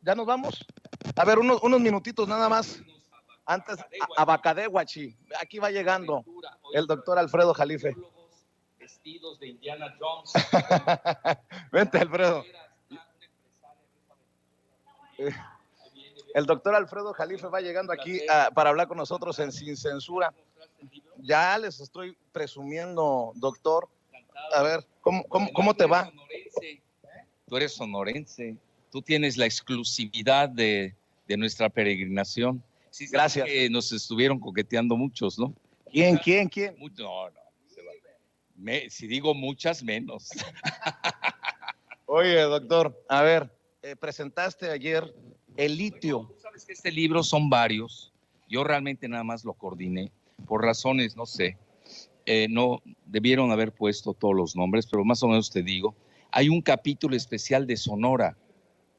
¿Ya nos vamos? A ver, unos minutitos nada más. Antes, Abacadehuachi. Aquí va llegando el doctor Alfredo Jalife. Vestidos de Indiana Jones. Vente, Alfredo. El doctor Alfredo Jalife va llegando aquí para hablar con nosotros en Sin Censura. Ya les estoy presumiendo, doctor. A ver, ¿cómo te va? Tú eres sonorense. Tú tienes la exclusividad de nuestra peregrinación. Sí, gracias. Que nos estuvieron coqueteando muchos, ¿no? ¿Quién? No. Si digo muchas, menos. Oye, doctor, a ver, presentaste ayer el litio. Tú sabes que este libro son varios. Yo realmente nada más lo coordiné. Por razones, no sé. No debieron haber puesto todos los nombres, pero más o menos te digo. Hay un capítulo especial de Sonora.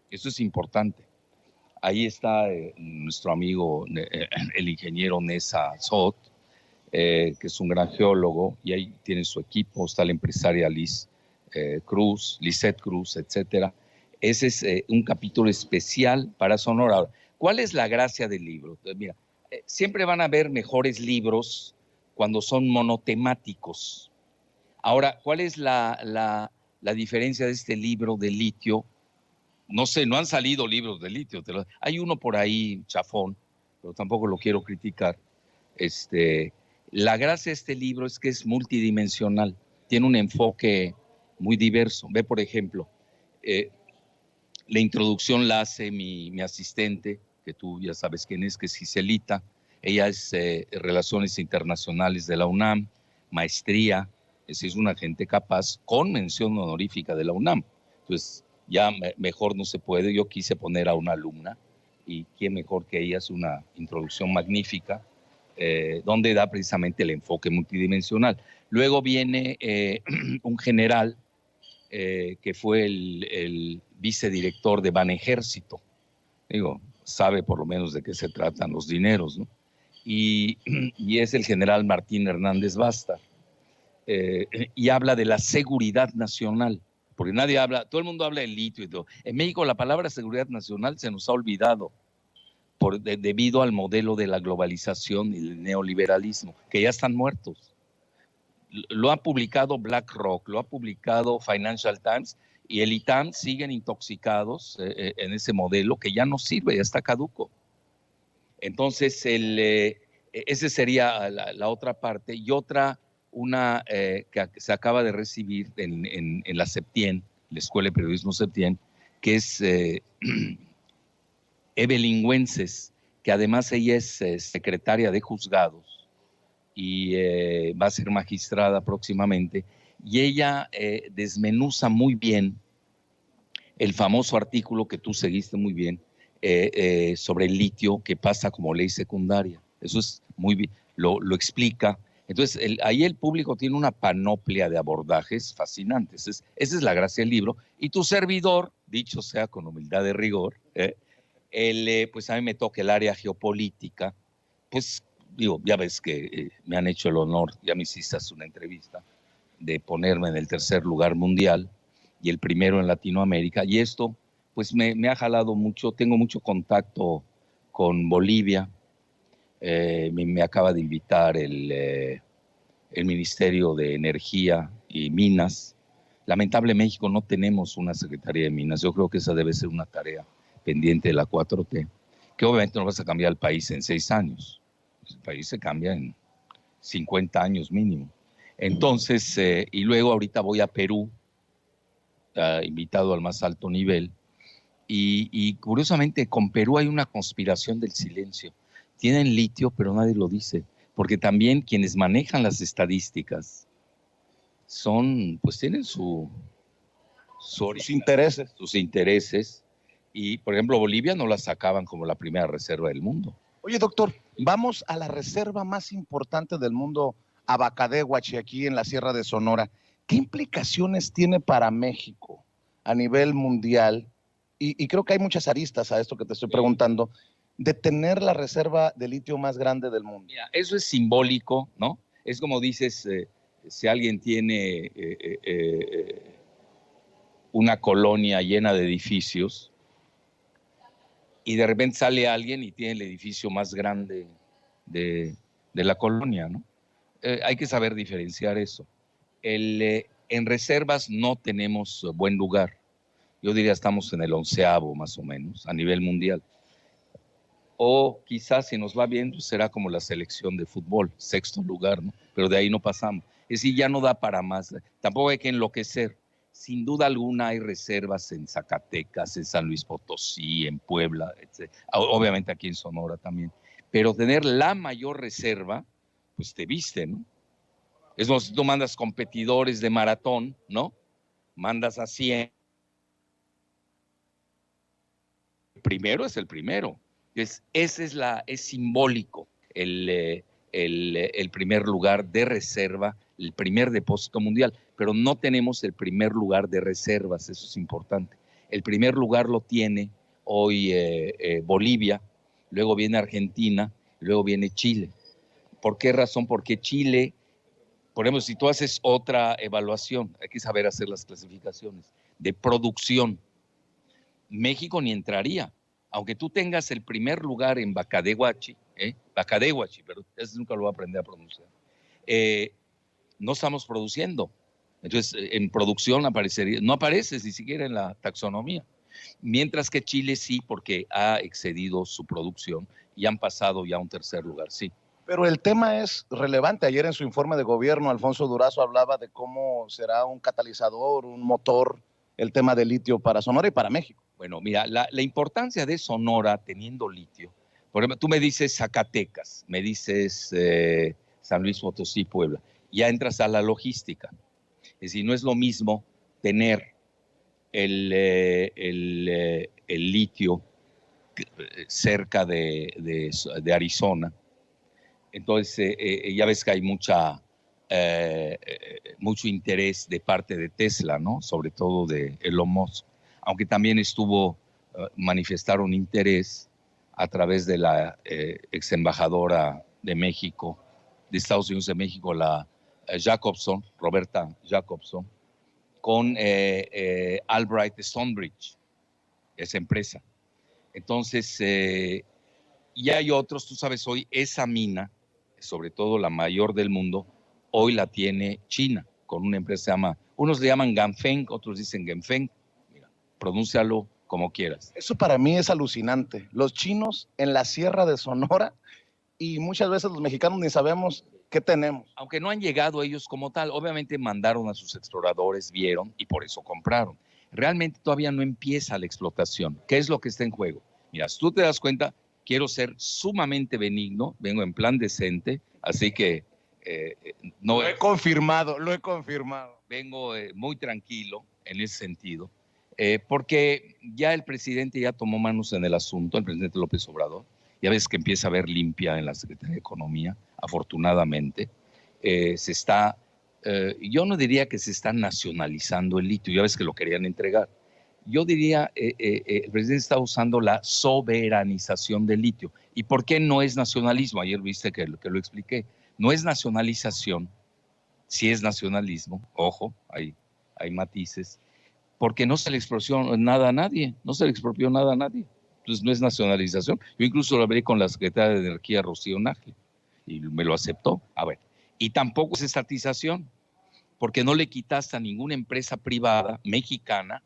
Eso es importante. Ahí está nuestro amigo, el ingeniero Nessa Sot, que es un gran geólogo, y ahí tiene su equipo. Está la empresaria Lisette Cruz, etcétera. Ese es un capítulo especial para Sonora. Ahora, ¿cuál es la gracia del libro? Mira, siempre van a haber mejores libros cuando son monotemáticos. Ahora, ¿cuál es la diferencia de este libro de litio? No sé, no han salido libros de litio. Hay uno por ahí, chafón, pero tampoco lo quiero criticar. La gracia de este libro es que es multidimensional. Tiene un enfoque muy diverso. Ve, por ejemplo, la introducción la hace mi asistente, que tú ya sabes quién es, que es Giselita. Ella es Relaciones Internacionales de la UNAM, maestría, es una gente capaz, con mención honorífica de la UNAM. Entonces, ya mejor no se puede. Yo quise poner a una alumna, y quién mejor que ella, es una introducción magnífica, donde da precisamente el enfoque multidimensional. Luego viene un general que fue el vicedirector de Banejército. Digo, sabe por lo menos de qué se tratan los dineros, ¿no? Y es el general Martín Hernández Basta. Y habla de la seguridad nacional, porque nadie habla, todo el mundo habla de litio y todo. En México la palabra seguridad nacional se nos ha olvidado debido al modelo de la globalización y el neoliberalismo, que ya están muertos. Lo ha publicado BlackRock, lo ha publicado Financial Times, y el ITAM siguen intoxicados en ese modelo que ya no sirve, ya está caduco. Entonces, ese sería la otra parte. Y otra, una que se acaba de recibir en la Septien, la Escuela de Periodismo Septien, que es Evelyn Güences, que además ella es secretaria de juzgados y va a ser magistrada próximamente, y ella desmenuza muy bien el famoso artículo que tú seguiste muy bien sobre el litio, que pasa como ley secundaria. Eso es muy bien, lo explica. Entonces, ahí el público tiene una panoplia de abordajes fascinantes. Esa es la gracia del libro. Y tu servidor, dicho sea con humildad de rigor, pues a mí me toca el área geopolítica. Pues digo, ya ves que me han hecho el honor, ya me hiciste una entrevista, de ponerme en el tercer lugar mundial y el primero en Latinoamérica. Y esto, pues me ha jalado mucho. Tengo mucho contacto con Bolivia. Me acaba de invitar el Ministerio de Energía y Minas. Lamentablemente en México no tenemos una Secretaría de Minas. Yo creo que esa debe ser una tarea pendiente de la 4T, que obviamente no vas a cambiar el país en 6 años. El país se cambia en 50 años mínimo. Entonces, y luego ahorita voy a Perú, invitado al más alto nivel, y curiosamente con Perú hay una conspiración del silencio. Tienen litio, pero nadie lo dice, porque también quienes manejan las estadísticas pues tienen sus intereses, y por ejemplo Bolivia no la sacaban como la primera reserva del mundo. Oye, doctor, vamos a la reserva más importante del mundo, Abacadehuachi, aquí en la Sierra de Sonora. ¿Qué implicaciones tiene para México a nivel mundial? Y creo que hay muchas aristas a esto que te estoy preguntando, de tener la reserva de litio más grande del mundo. Mira, eso es simbólico, ¿no? Es como dices, si alguien tiene una colonia llena de edificios, y de repente sale alguien y tiene el edificio más grande de la colonia, ¿no? Hay que saber diferenciar eso. En reservas no tenemos buen lugar. Yo diría estamos en el 11º más o menos a nivel mundial. O quizás si nos va bien pues será como la selección de fútbol, 6º lugar, ¿no? Pero de ahí no pasamos. Es decir, ya no da para más. Tampoco hay que enloquecer. Sin duda alguna hay reservas en Zacatecas, en San Luis Potosí, en Puebla, etc. Obviamente aquí en Sonora también. Pero tener la mayor reserva, pues te viste, ¿no? Es como si tú mandas competidores de maratón, ¿no? Mandas a 100. El primero es el primero. Es simbólico el primer lugar de reserva, el primer depósito mundial, pero no tenemos el primer lugar de reservas, eso es importante. El primer lugar lo tiene hoy Bolivia, luego viene Argentina, luego viene Chile. ¿Por qué razón? Porque Chile, por ejemplo, si tú haces otra evaluación, hay que saber hacer las clasificaciones de producción, México ni entraría. Aunque tú tengas el primer lugar en Bacadehuachi, Bacadehuachi, pero eso nunca lo voy a aprender a pronunciar, no estamos produciendo. Entonces, en producción aparecería, no apareces ni siquiera en la taxonomía. Mientras que Chile sí, porque ha excedido su producción y han pasado ya a un tercer lugar, sí. Pero el tema es relevante. Ayer en su informe de gobierno, Alfonso Durazo hablaba de cómo será un catalizador, un motor, el tema del litio para Sonora y para México. Bueno, mira, la importancia de Sonora teniendo litio, por ejemplo, tú me dices Zacatecas, me dices San Luis Potosí, Puebla, ya entras a la logística. Es decir, no es lo mismo tener el litio cerca de Arizona. Entonces, ya ves que hay mucho interés de parte de Tesla, ¿no? Sobre todo de Elon Musk. Aunque también manifestaron interés a través de la ex embajadora de México, de Estados Unidos de México, la Jacobson, Roberta Jacobson, con Albright Stonebridge, esa empresa. Entonces, y hay otros, tú sabes, hoy esa mina, sobre todo la mayor del mundo, hoy la tiene China, con una empresa que se llama, unos le llaman Ganfeng, otros dicen Genfeng, pronúncialo como quieras. Eso para mí es alucinante. Los chinos en la sierra de Sonora y muchas veces los mexicanos ni sabemos qué tenemos. Aunque no han llegado ellos como tal, obviamente mandaron a sus exploradores, vieron y por eso compraron. Realmente todavía no empieza la explotación. ¿Qué es lo que está en juego? Mira, si tú te das cuenta, quiero ser sumamente benigno, vengo en plan decente, así que no... Lo he confirmado. Vengo muy tranquilo en ese sentido. Porque ya el presidente ya tomó manos en el asunto, el presidente López Obrador, ya ves que empieza a haber limpia en la Secretaría de Economía, afortunadamente, yo no diría que se está nacionalizando el litio, ya ves que lo querían entregar, yo diría, el presidente está usando la soberanización del litio. ¿Y por qué no es nacionalismo? Ayer viste que lo expliqué, no es nacionalización, sí es nacionalismo, ojo, hay matices, porque no se le expropió nada a nadie, entonces no es nacionalización. Yo incluso lo hablé con la secretaria de Energía, Rocío Nájera, y me lo aceptó. A ver, y tampoco es estatización, porque no le quitaste a ninguna empresa privada mexicana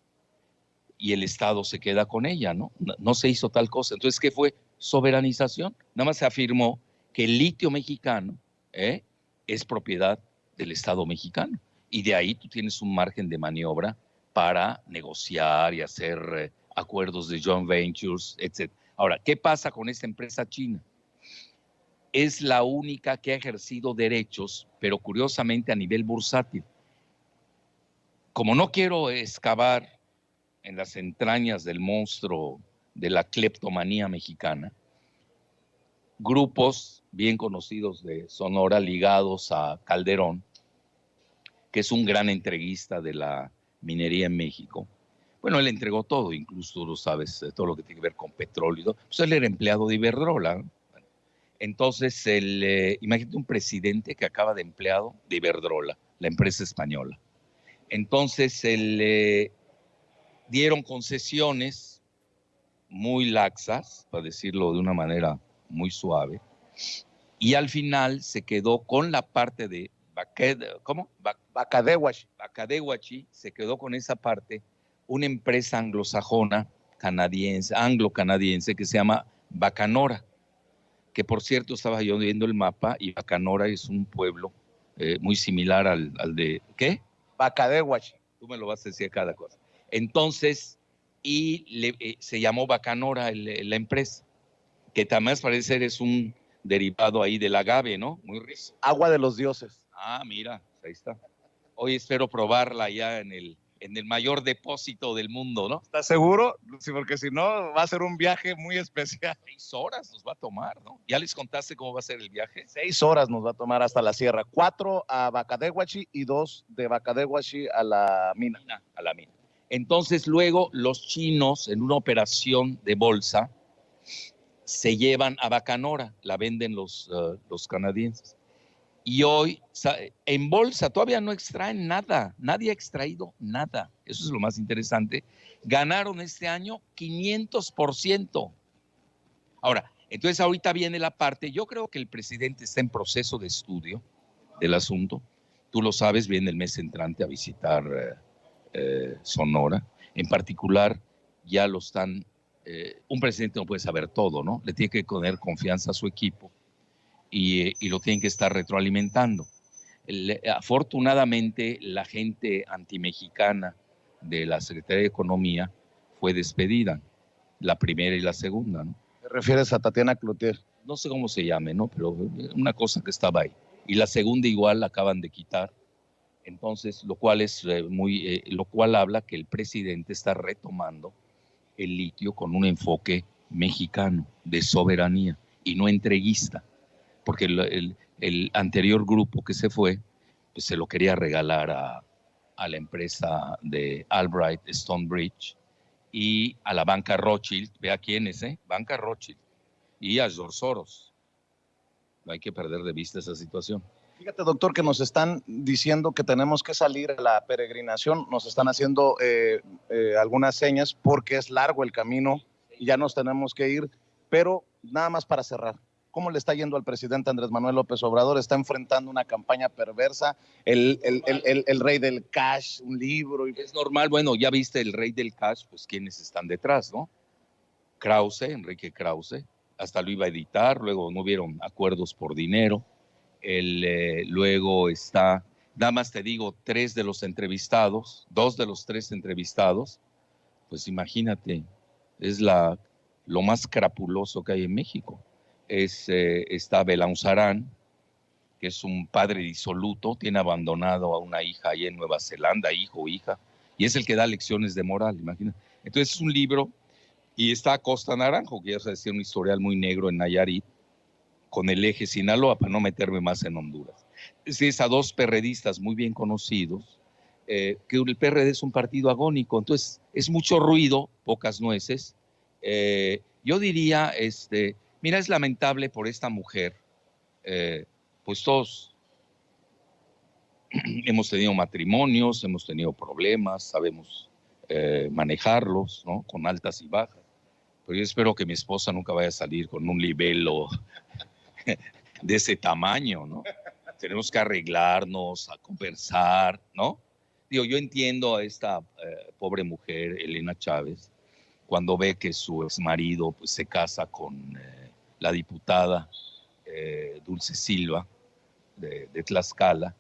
y el Estado se queda con ella, ¿no? No se hizo tal cosa. Entonces, ¿qué fue? Soberanización. Nada más se afirmó que el litio mexicano es propiedad del Estado mexicano, y de ahí tú tienes un margen de maniobra para negociar y hacer acuerdos de joint ventures, etc. Ahora, ¿qué pasa con esta empresa china? Es la única que ha ejercido derechos, pero curiosamente a nivel bursátil. Como no quiero excavar en las entrañas del monstruo de la cleptomanía mexicana, grupos bien conocidos de Sonora ligados a Calderón, que es un gran entreguista de la minería en México. Bueno, él entregó todo, incluso tú lo sabes, todo lo que tiene que ver con petróleo y todo. Pues él era empleado de Iberdrola, ¿no? Entonces, imagínate un presidente que acaba de empleado de Iberdrola, la empresa española. Entonces, dieron concesiones muy laxas, para decirlo de una manera muy suave, y al final se quedó con la parte de Bacadehuachi, se quedó con esa parte una empresa anglosajona, anglo-canadiense, que se llama Bacanora, que por cierto estaba yo viendo el mapa, y Bacanora es un pueblo muy similar al de, ¿qué? Bacadehuachi. Tú me lo vas a decir cada cosa. Entonces, se llamó Bacanora la empresa, que también parece ser es un derivado ahí del agave, ¿no? Muy rico. Agua de los dioses. Ah, mira, ahí está. Hoy espero probarla ya en el mayor depósito del mundo, ¿no? ¿Estás seguro? Sí, porque si no, va a ser un viaje muy especial. 6 horas nos va a tomar, ¿no? ¿Ya les contaste cómo va a ser el viaje? 6 horas nos va a tomar hasta la sierra. 4 a Bacadehuachi y 2 de Bacadehuachi a la mina. A la mina. Entonces, luego, los chinos, en una operación de bolsa, se llevan a Bacanora, la venden los canadienses. Y hoy, en bolsa, todavía no extraen nada, nadie ha extraído nada. Eso es lo más interesante. Ganaron este año 500%. Ahora, entonces ahorita viene la parte, yo creo que el presidente está en proceso de estudio del asunto. Tú lo sabes, viene el mes entrante a visitar Sonora. En particular, ya lo están, un presidente no puede saber todo, ¿no? Le tiene que poner confianza a su equipo. Y lo tienen que estar retroalimentando. Afortunadamente, la gente antimexicana de la Secretaría de Economía fue despedida, la primera y la segunda, ¿no? ¿Te refieres a Tatiana Cloutier? No sé cómo se llame, ¿no? Pero una cosa que estaba ahí. Y la segunda igual la acaban de quitar. Entonces, lo cual habla que el presidente está retomando el litio con un enfoque mexicano de soberanía y no entreguista, porque el anterior grupo que se fue, pues se lo quería regalar a la empresa de Albright Stonebridge y a la banca Rothschild, vea quiénes, banca Rothschild, y a George Soros. No hay que perder de vista esa situación. Fíjate, doctor, que nos están diciendo que tenemos que salir a la peregrinación, nos están haciendo algunas señas porque es largo el camino y ya nos tenemos que ir, pero nada más para cerrar. ¿Cómo le está yendo al presidente Andrés Manuel López Obrador? Está enfrentando una campaña perversa, el rey del cash, un libro. Es normal, bueno, ya viste el rey del cash, pues quiénes están detrás, ¿no? Enrique Krause, hasta lo iba a editar, luego no hubieron acuerdos por dinero. Luego está, nada más te digo, 2 de los 3 entrevistados, pues imagínate, es lo más crapuloso que hay en México. Está Belauzarán, que es un padre disoluto, tiene abandonado a una hija ahí en Nueva Zelanda, hijo o hija, y es el que da lecciones de moral, imagínate. Entonces es un libro, y está Costa Naranjo, que ya se decía un historial muy negro en Nayarit, con el eje Sinaloa, para no meterme más en Honduras. Es a 2 perredistas muy bien conocidos, que el PRD es un partido agónico, entonces es mucho ruido, pocas nueces. Yo diría, mira, es lamentable por esta mujer, pues todos hemos tenido matrimonios, hemos tenido problemas, sabemos manejarlos, ¿no? Con altas y bajas, pero yo espero que mi esposa nunca vaya a salir con un libelo de ese tamaño, ¿no? Tenemos que arreglarnos, a conversar, ¿no? Digo, yo entiendo a esta pobre mujer, Elena Chávez, cuando ve que su exmarido pues, se casa con la diputada Dulce Silva de Tlaxcala,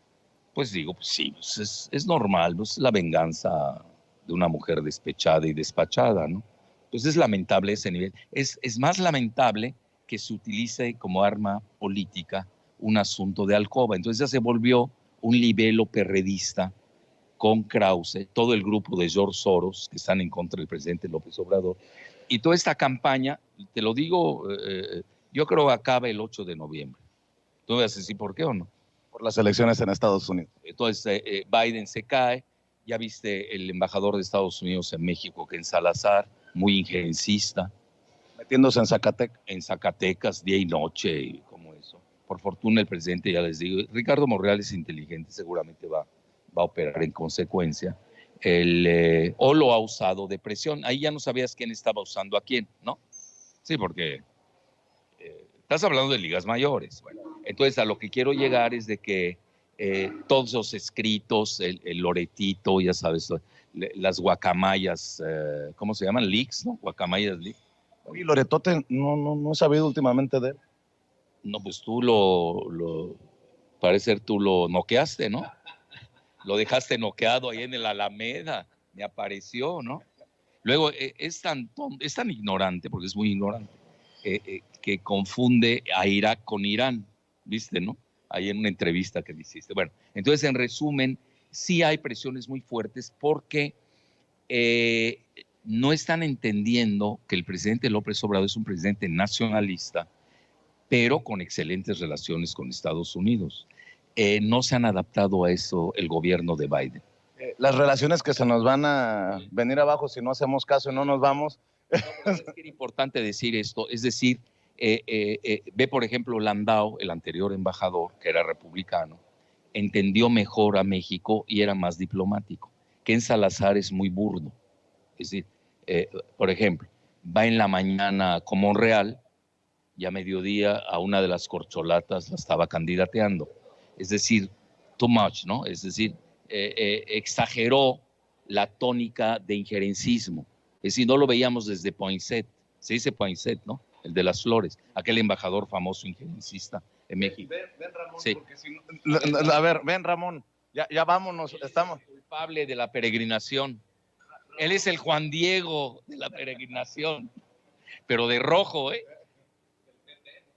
pues digo, pues sí, pues es normal, pues es la venganza de una mujer despechada y despachada, ¿no? Pues es lamentable ese nivel. Es más lamentable que se utilice como arma política un asunto de alcoba. Entonces ya se volvió un libelo perredista con Krause, todo el grupo de George Soros que están en contra del presidente López Obrador. Y toda esta campaña, te lo digo, yo creo que acaba el 8 de noviembre. ¿Tú me vas a decir por qué o no? Por las elecciones en Estados Unidos. Entonces Biden se cae, ya viste el embajador de Estados Unidos en México, Ken Salazar, muy injerencista. Metiéndose en Zacatecas. En Zacatecas, día y noche, como eso. Por fortuna el presidente, ya les digo, Ricardo Monreal es inteligente, seguramente va a operar en consecuencia. o lo ha usado de presión. Ahí ya no sabías quién estaba usando a quién, ¿no? Sí, porque estás hablando de ligas mayores. Bueno, entonces a lo que quiero llegar es de que todos los escritos, el Loretito, ya sabes, las guacamayas, ¿cómo se llaman? Leaks, ¿no? Guacamayas leaks. Oye, Loretote, no he sabido últimamente de él. No, pues tú parece tú lo noqueaste, ¿no? Lo dejaste noqueado ahí en el Alameda, me apareció, ¿no? Luego es tan ignorante, porque es muy ignorante, que confunde a Irak con Irán, ¿viste, no? Ahí en una entrevista que le hiciste. Bueno, entonces en resumen, sí hay presiones muy fuertes porque no están entendiendo que el presidente López Obrador es un presidente nacionalista, pero con excelentes relaciones con Estados Unidos. No se han adaptado a eso el gobierno de Biden. Las relaciones que se nos van a venir abajo si no hacemos caso y no nos vamos. No, es que era importante decir esto, es decir, ve por ejemplo Landau, el anterior embajador, que era republicano, entendió mejor a México y era más diplomático. Ken Salazar es muy burdo, es decir, por ejemplo, va en la mañana con Monreal y a mediodía a una de las corcholatas la estaba candidateando. Es decir, too much, ¿no? Es decir, exageró la tónica de injerencismo. Es decir, no lo veíamos desde Poinsett. Se dice Poinsett, ¿no? El de las flores, aquel embajador famoso injerencista en México. Ven Ramón, sí. porque si no... A ver, ven Ramón, ya vámonos, estamos... Culpable de la peregrinación. Él es el Juan Diego de la peregrinación, pero de rojo, ¿eh?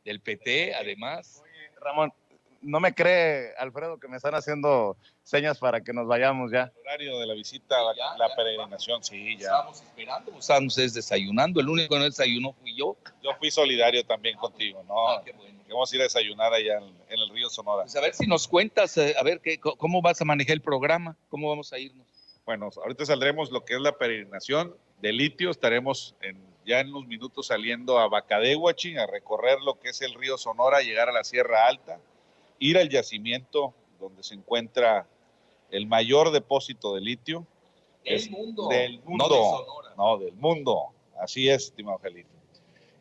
Del PT, además. Oye, Ramón, no me cree, Alfredo, que me están haciendo señas para que nos vayamos ya. El horario de la visita a la peregrinación, sí, ya. Estábamos esperando, estábamos desayunando. El único que no desayunó fui yo. Yo fui solidario también contigo, ¿no? Qué bueno. Vamos a ir a desayunar allá en el río Sonora. Pues a ver si nos cuentas, a ver cómo vas a manejar el programa, cómo vamos a irnos. Bueno, ahorita saldremos lo que es la peregrinación de litio. Estaremos ya en unos minutos saliendo a Bacadehuachi a recorrer lo que es el río Sonora, llegar a la Sierra Alta, ir al yacimiento donde se encuentra el mayor depósito de litio. Del mundo. Del mundo. No de Sonora. No, del mundo. Así es, estimado Felipe.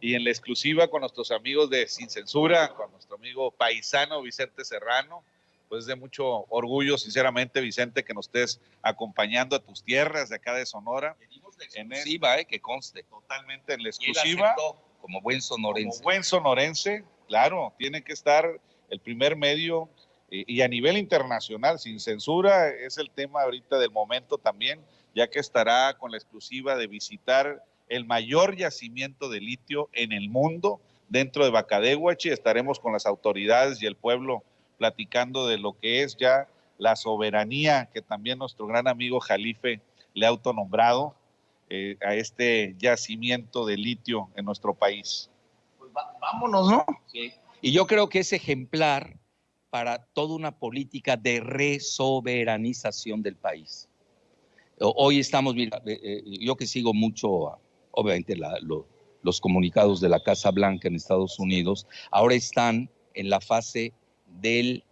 Y en la exclusiva con nuestros amigos de Sin Censura, con nuestro amigo paisano Vicente Serrano, pues de mucho orgullo, sinceramente, Vicente, que nos estés acompañando a tus tierras de acá de Sonora. Pedimos la exclusiva, que conste. Totalmente en la exclusiva. exclusiva. Aceptó, como buen sonorense. Como buen sonorense, claro, tiene que estar el primer medio y a nivel internacional, Sin Censura, es el tema ahorita del momento también, ya que estará con la exclusiva de visitar el mayor yacimiento de litio en el mundo dentro de Bacadehuachi. Estaremos con las autoridades y el pueblo platicando de lo que es ya la soberanía que también nuestro gran amigo Jalife le ha autonombrado a este yacimiento de litio en nuestro país. Pues vámonos, ¿no? Sí. Y yo creo que es ejemplar para toda una política de resoberanización del país. Hoy estamos, mira, yo que sigo mucho, obviamente, los comunicados de la Casa Blanca en Estados Unidos, ahora están en la fase del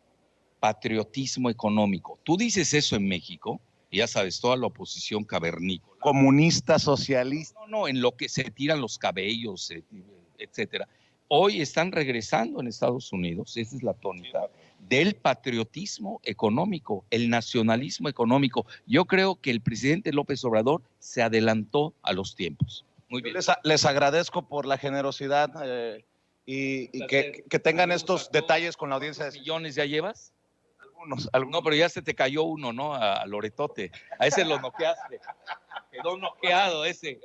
patriotismo económico. Tú dices eso en México, y ya sabes, toda la oposición cavernícola. Comunista, socialista. No, en lo que se tiran los cabellos, etcétera. Hoy están regresando en Estados Unidos, esa es la tónica, del patriotismo económico, el nacionalismo económico. Yo creo que el presidente López Obrador se adelantó a los tiempos. Muy bien. Les agradezco por la generosidad y que tengan estos detalles con la audiencia. ¿Millones ya llevas? Algunos. No, pero ya se te cayó uno, ¿no? A Loretote. A ese lo noqueaste. Quedó noqueado ese.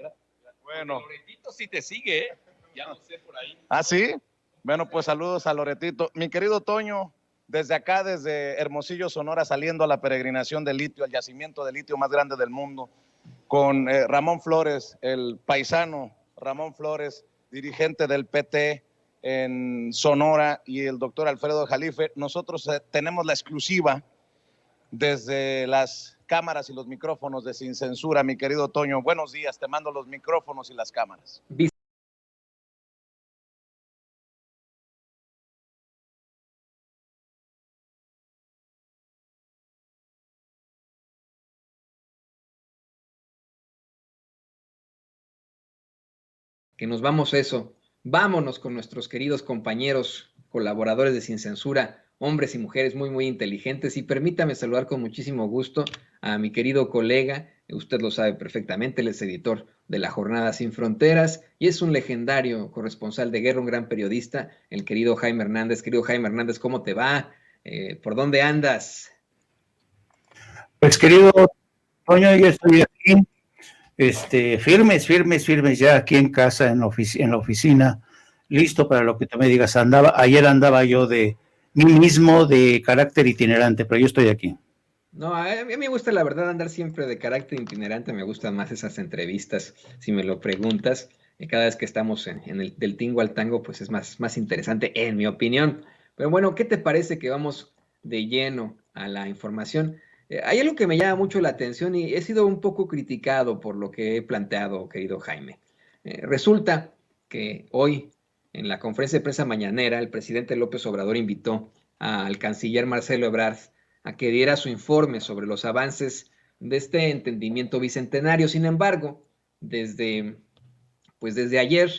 Bueno. Loretito sí te sigue, ¿eh? Ya no sé por ahí. ¿Ah, sí? Bueno, pues saludos a Loretito. Mi querido Toño, desde acá, desde Hermosillo, Sonora, saliendo a la peregrinación de litio, al yacimiento de litio más grande del mundo, con Ramón Flores, el paisano Ramón Flores, dirigente del PT en Sonora, y el doctor Alfredo Jalife. Nosotros tenemos la exclusiva desde las cámaras y los micrófonos de Sin Censura. Mi querido Toño, buenos días, te mando los micrófonos y las cámaras. que nos vamos eso. Vámonos con nuestros queridos compañeros, colaboradores de Sin Censura, hombres y mujeres muy, muy inteligentes. Y permítame saludar con muchísimo gusto a mi querido colega, usted lo sabe perfectamente, él es editor de La Jornada Sin Fronteras y es un legendario corresponsal de guerra, un gran periodista, el querido Jaime Hernández. Querido Jaime Hernández, ¿cómo te va? ¿Por dónde andas? Pues querido Toño, yo estoy aquí, firmes ya aquí en casa, en la oficina, listo para lo que tú me digas. Ayer andaba yo de mí mismo, de carácter itinerante, pero yo estoy aquí. No, a mí me gusta la verdad andar siempre de carácter itinerante, me gustan más esas entrevistas, si me lo preguntas. Cada vez que estamos en el del tingo al tango, pues es más interesante, en mi opinión. Pero bueno, ¿qué te parece que vamos de lleno a la información? Hay algo que me llama mucho la atención y he sido un poco criticado por lo que he planteado, querido Jaime. Resulta que hoy, en la conferencia de prensa mañanera, el presidente López Obrador invitó al canciller Marcelo Ebrard a que diera su informe sobre los avances de este entendimiento bicentenario. Sin embargo, desde ayer,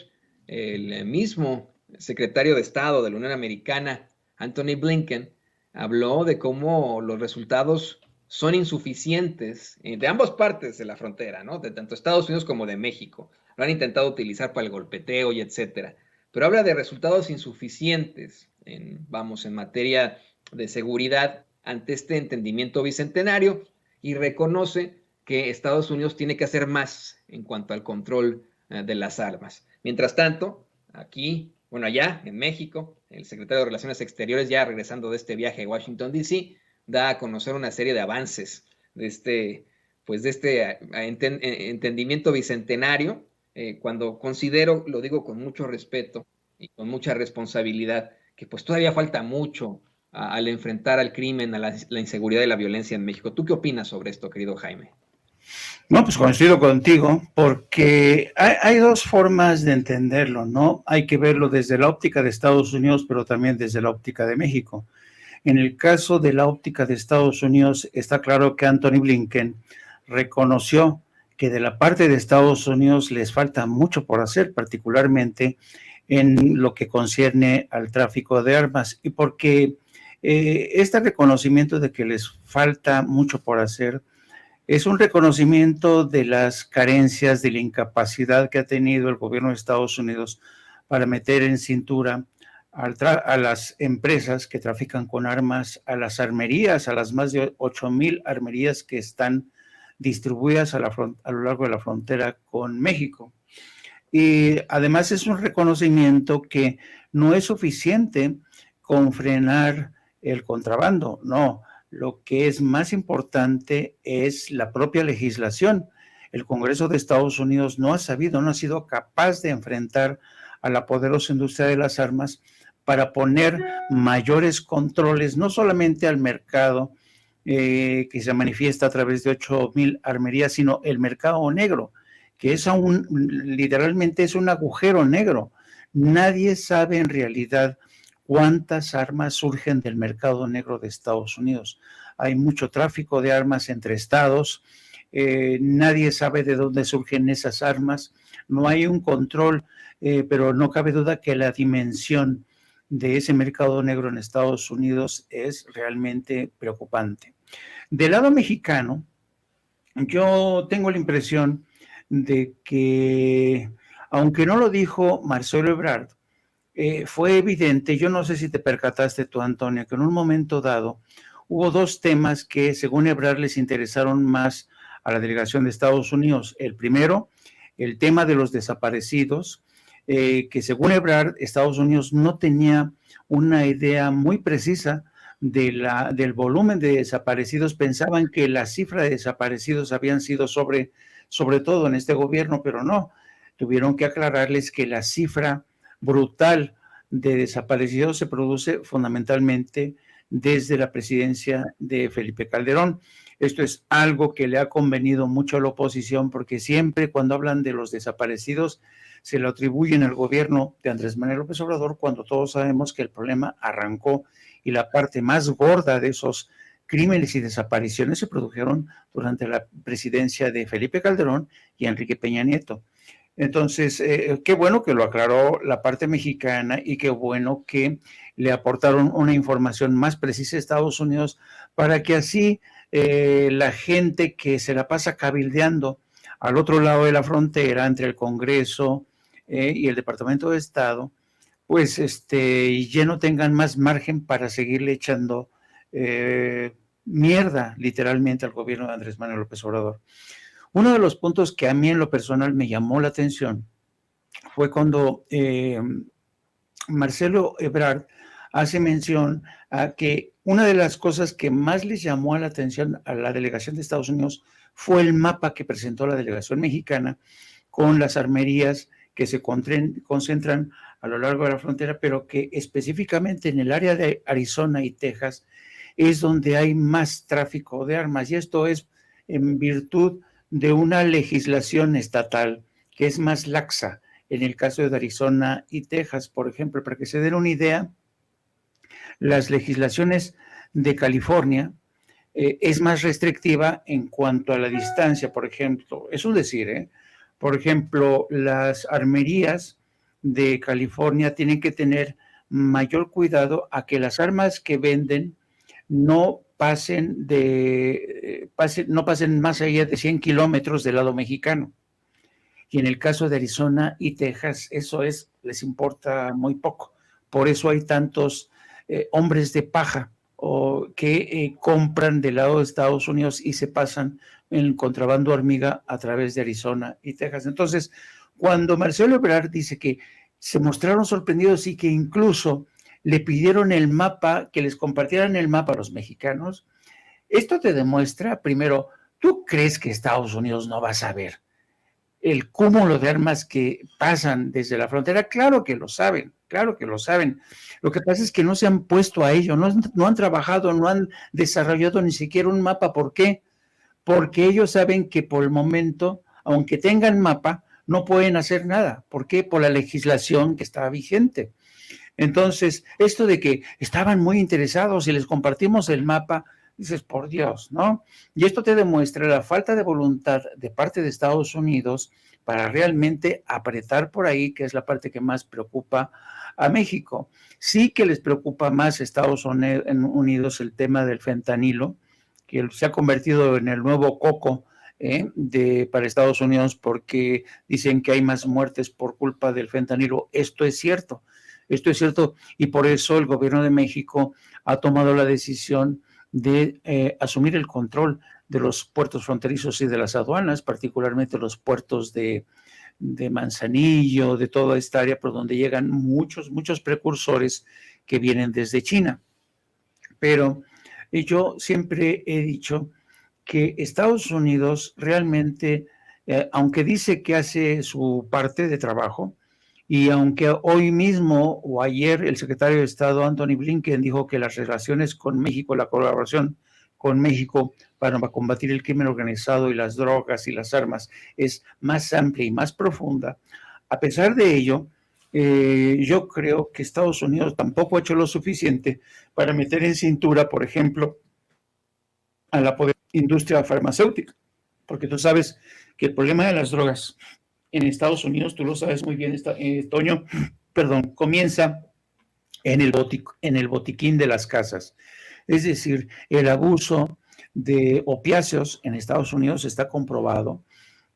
el mismo secretario de Estado de la Unión Americana, Anthony Blinken, habló de cómo los resultados son insuficientes de ambas partes de la frontera, ¿no? De tanto Estados Unidos como de México. Lo han intentado utilizar para el golpeteo y etcétera. Pero habla de resultados insuficientes en materia de seguridad ante este entendimiento bicentenario y reconoce que Estados Unidos tiene que hacer más en cuanto al control de las armas. Mientras tanto, aquí, allá en México, el secretario de Relaciones Exteriores, ya regresando de este viaje a Washington, D.C., da a conocer una serie de avances de este entendimiento bicentenario, cuando considero, lo digo con mucho respeto y con mucha responsabilidad, que pues todavía falta mucho al enfrentar al crimen, a la inseguridad y la violencia en México. ¿Tú qué opinas sobre esto, querido Jaime? No, pues coincido contigo, porque hay dos formas de entenderlo, ¿no? Hay que verlo desde la óptica de Estados Unidos, pero también desde la óptica de México. En el caso de la óptica de Estados Unidos, está claro que Anthony Blinken reconoció que de la parte de Estados Unidos les falta mucho por hacer, particularmente en lo que concierne al tráfico de armas, y porque este reconocimiento de que les falta mucho por hacer es un reconocimiento de las carencias, de la incapacidad que ha tenido el gobierno de Estados Unidos para meter en cintura a las empresas que trafican con armas, a las armerías, a las más de 8,000 armerías que están distribuidas a lo largo de la frontera con México. Y además es un reconocimiento que no es suficiente con frenar el contrabando, no. Lo que es más importante es la propia legislación. El Congreso de Estados Unidos no ha sido capaz de enfrentar a la poderosa industria de las armas para poner mayores controles, no solamente al mercado que se manifiesta a través de 8,000 armerías, sino el mercado negro, que es literalmente es un agujero negro. Nadie sabe en realidad cuántas armas surgen del mercado negro de Estados Unidos. Hay mucho tráfico de armas entre estados, nadie sabe de dónde surgen esas armas, no hay un control, pero no cabe duda que la dimensión de ese mercado negro en Estados Unidos es realmente preocupante. Del lado mexicano, yo tengo la impresión de que, aunque no lo dijo Marcelo Ebrard, fue evidente, yo no sé si te percataste tú, Antonio, que en un momento dado hubo dos temas que, según Ebrard, les interesaron más a la delegación de Estados Unidos. El primero, el tema de los desaparecidos, que según Ebrard, Estados Unidos no tenía una idea muy precisa del volumen de desaparecidos. Pensaban que la cifra de desaparecidos habían sido sobre todo en este gobierno, pero no. Tuvieron que aclararles que la cifra brutal de desaparecidos se produce fundamentalmente desde la presidencia de Felipe Calderón. Esto es algo que le ha convenido mucho a la oposición, porque siempre cuando hablan de los desaparecidos se lo atribuyen al gobierno de Andrés Manuel López Obrador, cuando todos sabemos que el problema arrancó y la parte más gorda de esos crímenes y desapariciones se produjeron durante la presidencia de Felipe Calderón y Enrique Peña Nieto. Entonces, qué bueno que lo aclaró la parte mexicana y qué bueno que le aportaron una información más precisa a Estados Unidos para que así la gente que se la pasa cabildeando al otro lado de la frontera entre el Congreso y el Departamento de Estado, pues ya no tengan más margen para seguirle echando mierda literalmente al gobierno de Andrés Manuel López Obrador. Uno de los puntos que a mí en lo personal me llamó la atención fue cuando Marcelo Ebrard hace mención a que una de las cosas que más les llamó la atención a la delegación de Estados Unidos fue el mapa que presentó la delegación mexicana con las armerías que se concentran a lo largo de la frontera, pero que específicamente en el área de Arizona y Texas es donde hay más tráfico de armas, y esto es en virtud de una legislación estatal que es más laxa. En el caso de Arizona y Texas, por ejemplo, para que se den una idea, las legislaciones de California es más restrictiva en cuanto a la distancia, por ejemplo. Es un decir, por ejemplo, las armerías de California tienen que tener mayor cuidado a que las armas que venden no pasen más allá de 100 kilómetros del lado mexicano. Y en el caso de Arizona y Texas, eso les importa muy poco. Por eso hay tantos hombres de paja que compran del lado de Estados Unidos y se pasan en el contrabando hormiga a través de Arizona y Texas. Entonces, cuando Marcelo Ebrard dice que se mostraron sorprendidos y que incluso le pidieron el mapa, que les compartieran el mapa a los mexicanos, esto te demuestra, primero, ¿tú crees que Estados Unidos no va a saber el cúmulo de armas que pasan desde la frontera? Claro que lo saben, claro que lo saben. Lo que pasa es que no se han puesto a ello, no han trabajado, no han desarrollado ni siquiera un mapa. ¿Por qué? Porque ellos saben que por el momento, aunque tengan mapa, no pueden hacer nada. ¿Por qué? Por la legislación que está vigente. Entonces, esto de que estaban muy interesados y les compartimos el mapa, dices, por Dios, ¿no? Y esto te demuestra la falta de voluntad de parte de Estados Unidos para realmente apretar por ahí, que es la parte que más preocupa a México. Sí que les preocupa más a Estados Unidos el tema del fentanilo, que se ha convertido en el nuevo coco para Estados Unidos, porque dicen que hay más muertes por culpa del fentanilo. Esto es cierto, y por eso el gobierno de México ha tomado la decisión de asumir el control de los puertos fronterizos y de las aduanas, particularmente los puertos de Manzanillo, de toda esta área por donde llegan muchos precursores que vienen desde China. Pero yo siempre he dicho que Estados Unidos realmente, aunque dice que hace su parte de trabajo, y aunque hoy mismo o ayer el secretario de Estado Anthony Blinken dijo que las relaciones con México, la colaboración con México para combatir el crimen organizado y las drogas y las armas es más amplia y más profunda, a pesar de ello, yo creo que Estados Unidos tampoco ha hecho lo suficiente para meter en cintura, por ejemplo, a la industria farmacéutica, porque tú sabes que el problema de las drogas en Estados Unidos, tú lo sabes muy bien, Toño, comienza en el botiquín de las casas. Es decir, el abuso de opiáceos en Estados Unidos está comprobado.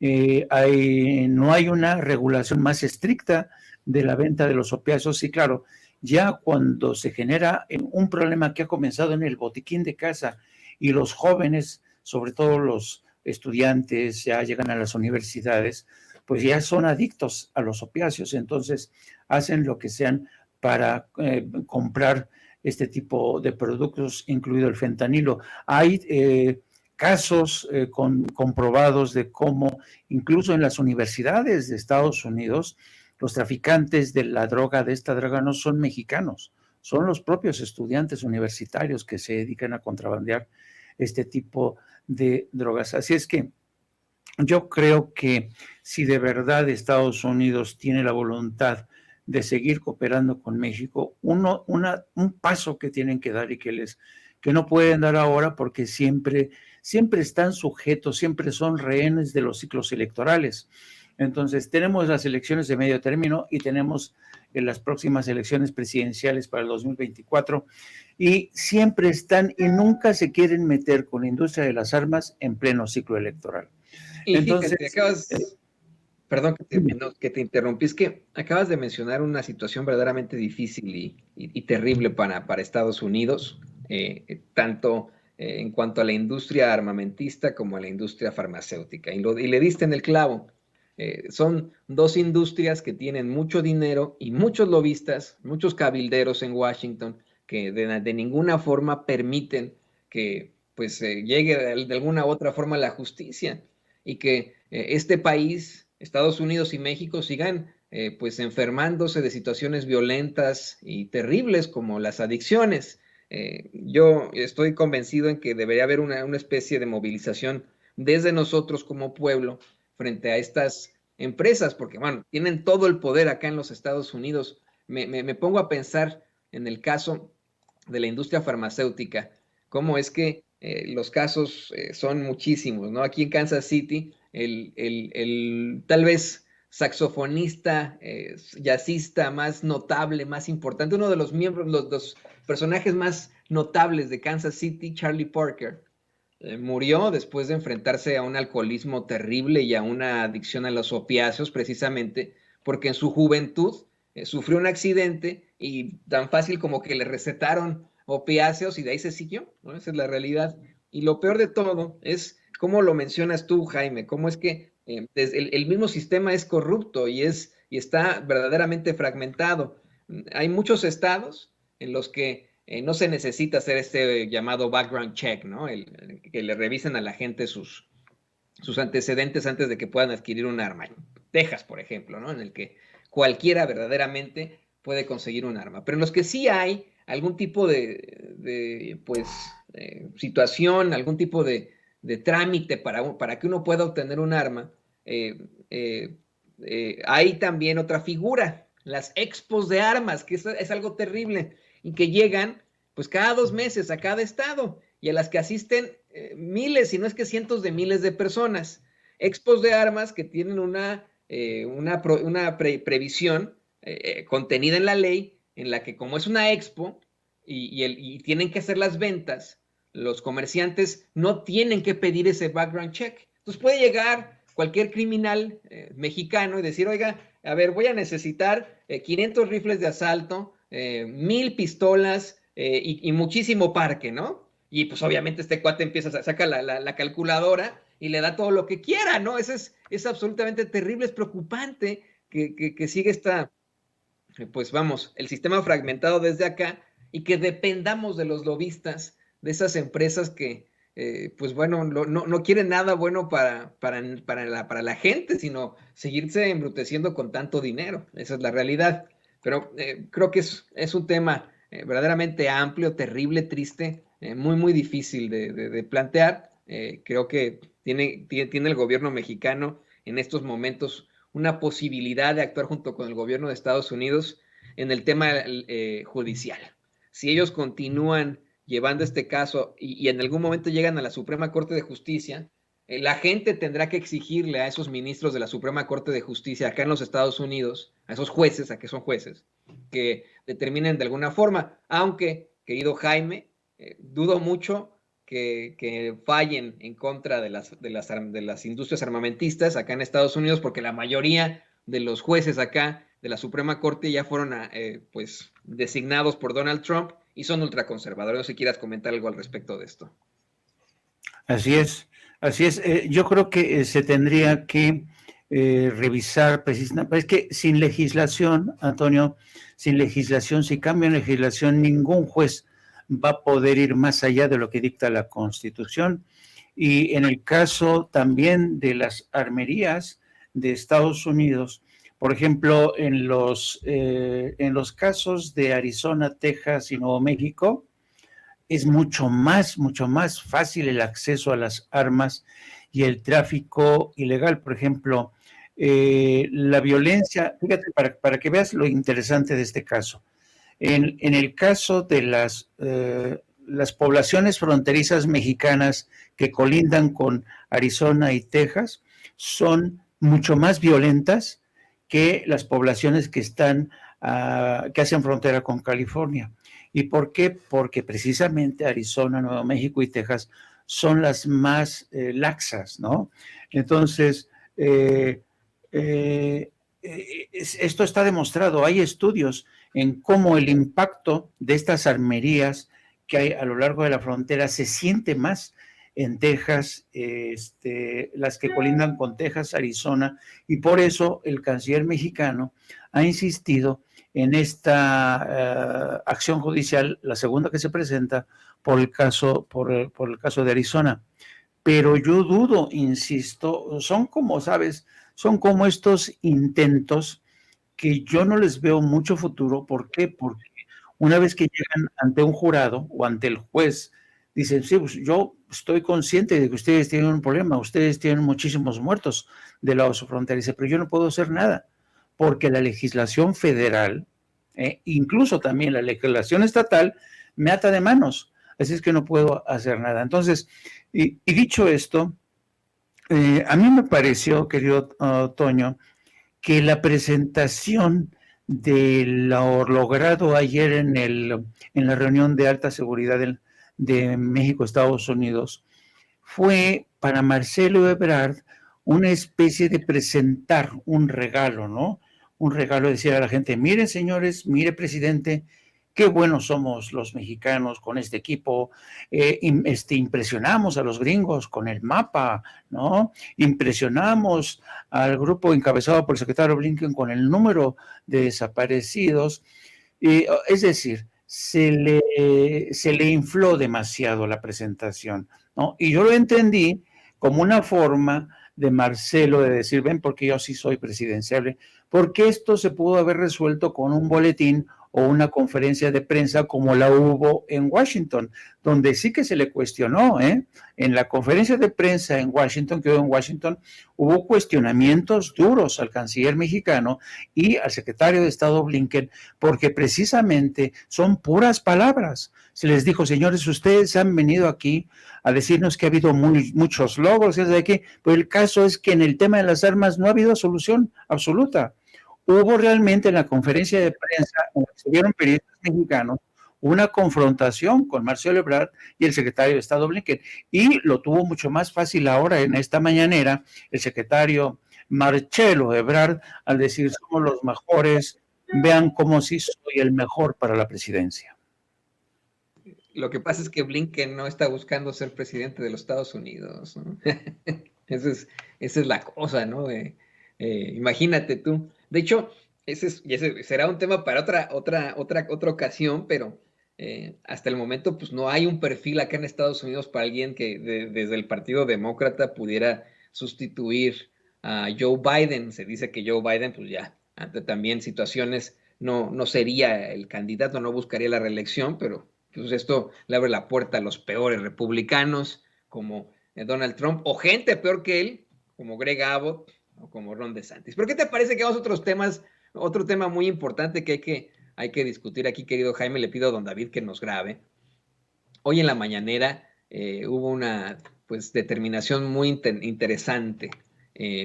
No hay una regulación más estricta de la venta de los opiáceos, y claro, ya cuando se genera un problema que ha comenzado en el botiquín de casa y los jóvenes, sobre todo los estudiantes, ya llegan a las universidades, pues ya son adictos a los opiáceos, entonces hacen lo que sean para comprar este tipo de productos, incluido el fentanilo. Hay casos comprobados de cómo incluso en las universidades de Estados Unidos, los traficantes de esta droga no son mexicanos, son los propios estudiantes universitarios que se dedican a contrabandear este tipo de drogas. Así es que yo creo que si de verdad Estados Unidos tiene la voluntad de seguir cooperando con México, un paso que tienen que dar y que no pueden dar ahora, porque siempre están sujetos, siempre son rehenes de los ciclos electorales. Entonces, tenemos las elecciones de medio término y tenemos las próximas elecciones presidenciales para el 2024 y siempre están y nunca se quieren meter con la industria de las armas en pleno ciclo electoral. Y Entonces, fíjate, perdón que te interrumpí, es que acabas de mencionar una situación verdaderamente difícil y terrible para Estados Unidos, tanto en cuanto a la industria armamentista como a la industria farmacéutica. Y le diste en el clavo. Son dos industrias que tienen mucho dinero y muchos lobistas, muchos cabilderos en Washington que de ninguna forma permiten que pues llegue de alguna u otra forma la justicia y que este país, Estados Unidos y México, sigan pues enfermándose de situaciones violentas y terribles como las adicciones. Yo estoy convencido en que debería haber una especie de movilización desde nosotros como pueblo frente a estas empresas, porque bueno, tienen todo el poder acá en los Estados Unidos. Me pongo a pensar en el caso de la industria farmacéutica, cómo es que los casos son muchísimos, ¿no? Aquí en Kansas City, el tal vez saxofonista, jazzista más notable, más importante, uno de los miembros, los personajes más notables de Kansas City, Charlie Parker, murió después de enfrentarse a un alcoholismo terrible y a una adicción a los opiáceos, precisamente porque en su juventud sufrió un accidente y tan fácil como que le recetaron opiáceos y de ahí se siguió, ¿no? Esa es la realidad. Y lo peor de todo es cómo lo mencionas tú, Jaime, cómo es que el mismo sistema es corrupto y está verdaderamente fragmentado. Hay muchos estados en los que no se necesita hacer este llamado background check, ¿no? Que le revisen a la gente sus antecedentes antes de que puedan adquirir un arma. Texas, por ejemplo, ¿no? En el que cualquiera verdaderamente puede conseguir un arma. Pero en los que sí hay algún tipo de situación, algún tipo de trámite para que uno pueda obtener un arma, hay también otra figura, las expos de armas, que es algo terrible, y que llegan pues cada 2 meses a cada estado, y a las que asisten miles, si no es que cientos de miles de personas. Expos de armas que tienen una previsión contenida en la ley, en la que como es una expo y tienen que hacer las ventas, los comerciantes no tienen que pedir ese background check. Entonces puede llegar cualquier criminal mexicano y decir, oiga, a ver, voy a necesitar 500 rifles de asalto, 1000 pistolas y muchísimo parque, ¿no? Y pues obviamente este cuate saca la calculadora y le da todo lo que quiera, ¿no? Es absolutamente terrible, es preocupante que siga pues vamos, el sistema fragmentado desde acá y que dependamos de los lobistas, de esas empresas que, pues bueno, no quieren nada bueno para la gente, sino seguirse embruteciendo con tanto dinero. Esa es la realidad. Pero creo que es un tema verdaderamente amplio, terrible, triste, muy, muy difícil de plantear. Creo que tiene el gobierno mexicano en estos momentos una posibilidad de actuar junto con el gobierno de Estados Unidos en el tema judicial. Si ellos continúan llevando este caso y en algún momento llegan a la Suprema Corte de Justicia, la gente tendrá que exigirle a esos ministros de la Suprema Corte de Justicia acá en los Estados Unidos, a esos jueces, a que son jueces, que determinen de alguna forma, aunque, querido Jaime, dudo mucho que fallen en contra de las industrias armamentistas acá en Estados Unidos, porque la mayoría de los jueces acá de la Suprema Corte ya fueron pues designados por Donald Trump y son ultraconservadores. No sé si quieras comentar algo al respecto de esto. Así es, así es. Yo creo que se tendría que revisar precisamente, es que sin legislación, Antonio, sin legislación, si cambian legislación, ningún juez va a poder ir más allá de lo que dicta la Constitución. Y en el caso también de las armerías de Estados Unidos, por ejemplo, en los casos de Arizona, Texas y Nuevo México, es mucho más fácil el acceso a las armas y el tráfico ilegal. Por ejemplo, la violencia, fíjate, para que veas lo interesante de este caso. En el caso de las poblaciones fronterizas mexicanas que colindan con Arizona y Texas, son mucho más violentas que las poblaciones que están, que hacen frontera con California. ¿Y por qué? Porque precisamente Arizona, Nuevo México y Texas son las más laxas, ¿no? Entonces, esto está demostrado. Hay estudios en cómo el impacto de estas armerías que hay a lo largo de la frontera se siente más en Texas, las que colindan con Texas, Arizona, y por eso el canciller mexicano ha insistido en esta acción judicial, la segunda que se presenta por el caso de Arizona. Pero yo dudo, insisto, son como, ¿sabes? Son como estos intentos que yo no les veo mucho futuro. ¿Por qué? Porque una vez que llegan ante un jurado o ante el juez, dicen, sí, pues yo estoy consciente de que ustedes tienen un problema, ustedes tienen muchísimos muertos del lado de su frontera. Dice, pero yo no puedo hacer nada, porque la legislación federal, incluso también la legislación estatal, me ata de manos. Así es que no puedo hacer nada. Entonces, y dicho esto, a mí me pareció, querido Toño, que la presentación de lo logrado ayer en la reunión de alta seguridad de México, Estados Unidos, fue para Marcelo Ebrard una especie de presentar un regalo, ¿no? Un regalo de decir a la gente, miren señores, mire presidente, qué buenos somos los mexicanos con este equipo, impresionamos a los gringos con el mapa, ¿no? Impresionamos al grupo encabezado por el secretario Blinken con el número de desaparecidos, es decir, se le infló demasiado la presentación, ¿no? Y yo lo entendí como una forma de Marcelo de decir, ven, porque yo sí soy presidenciable, porque esto se pudo haber resuelto con un boletín o una conferencia de prensa como la hubo en Washington, donde sí que se le cuestionó, ¿eh? En la conferencia de prensa en Washington, que hubo en Washington, hubo cuestionamientos duros al canciller mexicano y al secretario de Estado Blinken, porque precisamente son puras palabras. Se les dijo, señores, ustedes han venido aquí a decirnos que ha habido muchos logros, pero el caso es que en el tema de las armas no ha habido solución absoluta. Hubo realmente en la conferencia de prensa, en la que estuvieron periodistas mexicanos, una confrontación con Marcelo Ebrard y el secretario de Estado Blinken, y lo tuvo mucho más fácil ahora en esta mañanera el secretario Marcelo Ebrard al decir somos los mejores, vean cómo sí soy el mejor para la presidencia. Lo que pasa es que Blinken no está buscando ser presidente de los Estados Unidos, ¿no? Esa es la cosa, ¿no? Imagínate tú. De hecho, ese será un tema para otra ocasión, pero hasta el momento pues no hay un perfil acá en Estados Unidos para alguien que desde el Partido Demócrata pudiera sustituir a Joe Biden. Se dice que Joe Biden pues ya ante también situaciones no sería el candidato, no buscaría la reelección, pero pues esto le abre la puerta a los peores republicanos como Donald Trump o gente peor que él como Greg Abbott o como Ron DeSantis. ¿Pero qué te parece que vamos a otros temas? Otro tema muy importante que hay que discutir aquí, querido Jaime, le pido a don David que nos grabe. Hoy en la mañanera hubo una pues determinación muy interesante.